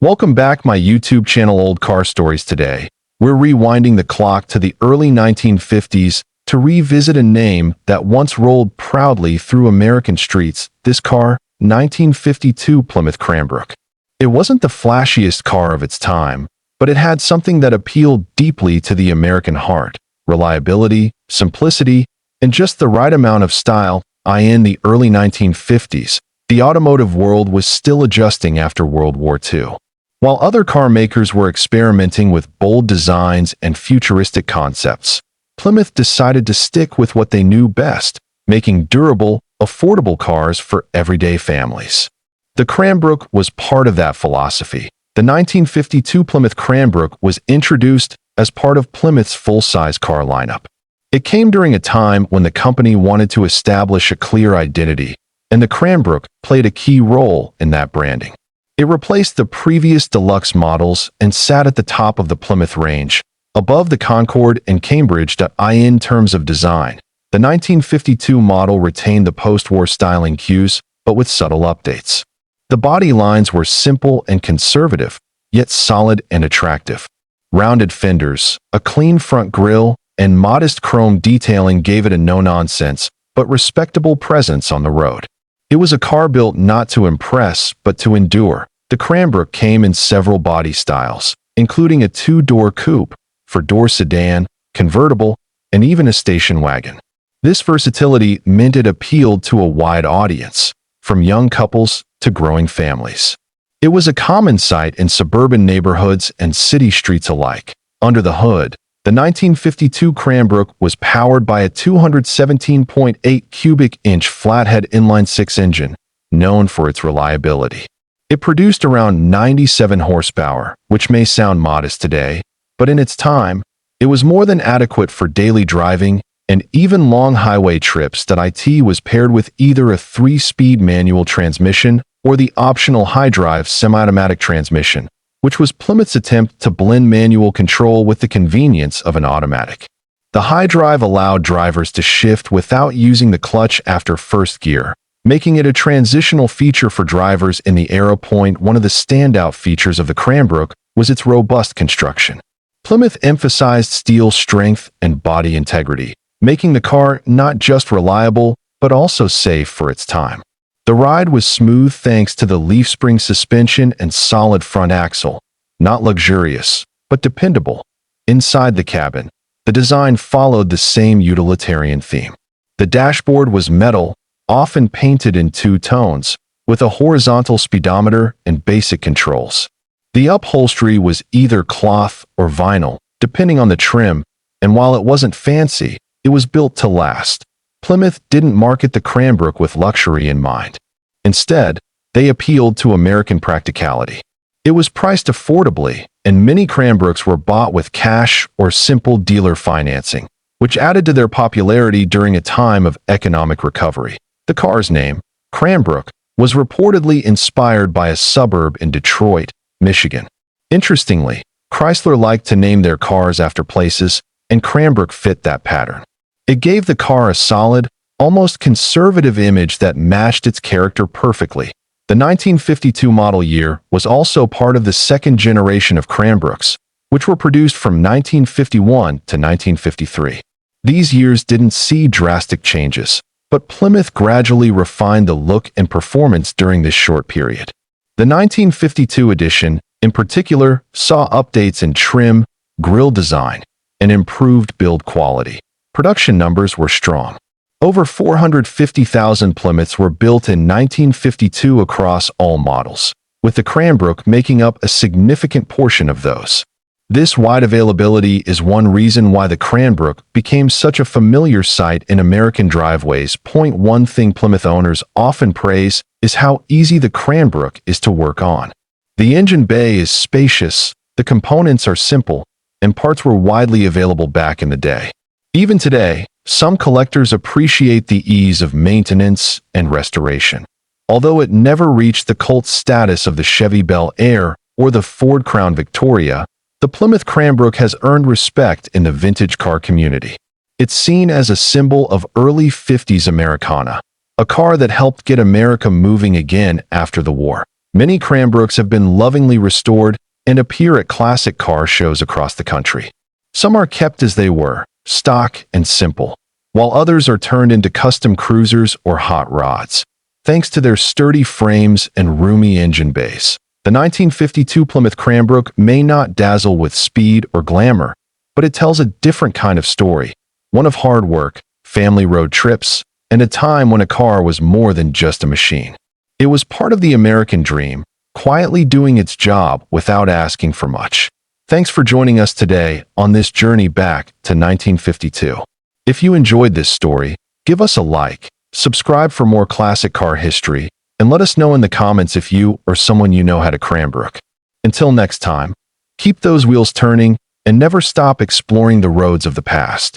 Welcome back my YouTube channel Old Car Stories. Today. We're rewinding the clock to the early 1950s to revisit a name that once rolled proudly through American streets. This car, 1952 Plymouth Cranbrook. It wasn't the flashiest car of its time, but it had something that appealed deeply to the American heart: reliability, simplicity, and just the right amount of style. In the early 1950s, the automotive world was still adjusting after World War II. While other car makers were experimenting with bold designs and futuristic concepts, Plymouth decided to stick with what they knew best, making durable, affordable cars for everyday families. The Cranbrook was part of that philosophy. The 1952 Plymouth Cranbrook was introduced as part of Plymouth's full-size car lineup. It came during a time when the company wanted to establish a clear identity, and the Cranbrook played a key role in that branding. It replaced the previous deluxe models and sat at the top of the Plymouth range, above the Concorde and Cambridge. In terms of design, the 1952 model retained the post-war styling cues, but with subtle updates. The body lines were simple and conservative, yet solid and attractive. Rounded fenders, a clean front grille, and modest chrome detailing gave it a no-nonsense, but respectable presence on the road. It was a car built not to impress, but to endure. The Cranbrook came in several body styles, including a two-door coupe, four-door sedan, convertible, and even a station wagon. This versatility meant it appealed to a wide audience, from young couples to growing families. It was a common sight in suburban neighborhoods and city streets alike. Under the hood, the 1952 Cranbrook was powered by a 217.8 cubic inch Flathead inline-six engine, known for its reliability. It produced around 97 horsepower, which may sound modest today, but in its time, it was more than adequate for daily driving and even long highway trips. It was paired with either a 3-speed manual transmission or the optional high-drive semi-automatic transmission, which was Plymouth's attempt to blend manual control with the convenience of an automatic. The high drive allowed drivers to shift without using the clutch after first gear, making it a transitional feature for drivers in the Aero Point. One of the standout features of the Cranbrook was its robust construction. Plymouth emphasized steel strength and body integrity, making the car not just reliable, but also safe for its time. The ride was smooth thanks to the leaf spring suspension and solid front axle, not luxurious, but dependable. Inside the cabin, the design followed the same utilitarian theme. The dashboard was metal, often painted in two tones, with a horizontal speedometer and basic controls. The upholstery was either cloth or vinyl, depending on the trim, and while it wasn't fancy, it was built to last. Plymouth didn't market the Cranbrook with luxury in mind. Instead, they appealed to American practicality. It was priced affordably, and many Cranbrooks were bought with cash or simple dealer financing, which added to their popularity during a time of economic recovery. The car's name, Cranbrook, was reportedly inspired by a suburb in Detroit, Michigan. Interestingly, Chrysler liked to name their cars after places, and Cranbrook fit that pattern. It gave the car a solid, almost conservative image that matched its character perfectly. The 1952 model year was also part of the second generation of Cranbrooks, which were produced from 1951 to 1953. These years didn't see drastic changes, but Plymouth gradually refined the look and performance during this short period. The 1952 edition, in particular, saw updates in trim, grille design, and improved build quality. Production numbers were strong. Over 450,000 Plymouths were built in 1952 across all models, with the Cranbrook making up a significant portion of those. This wide availability is one reason why the Cranbrook became such a familiar sight in American driveways. One thing Plymouth owners often praise is how easy the Cranbrook is to work on. The engine bay is spacious, the components are simple, and parts were widely available back in the day. Even today, some collectors appreciate the ease of maintenance and restoration. Although it never reached the cult status of the Chevy Bel Air or the Ford Crown Victoria, the Plymouth Cranbrook has earned respect in the vintage car community. It's seen as a symbol of early 50s Americana, a car that helped get America moving again after the war. Many Cranbrooks have been lovingly restored and appear at classic car shows across the country. Some are kept as they were, stock and simple, while others are turned into custom cruisers or hot rods. Thanks to their sturdy frames and roomy engine base, the 1952 Plymouth Cranbrook may not dazzle with speed or glamour, but it tells a different kind of story, one of hard work, family road trips, and a time when a car was more than just a machine. It was part of the American dream, quietly doing its job without asking for much. Thanks for joining us today on this journey back to 1952. If you enjoyed this story, give us a like, subscribe for more classic car history, and let us know in the comments if you or someone you know had a Cranbrook. Until next time, keep those wheels turning and never stop exploring the roads of the past.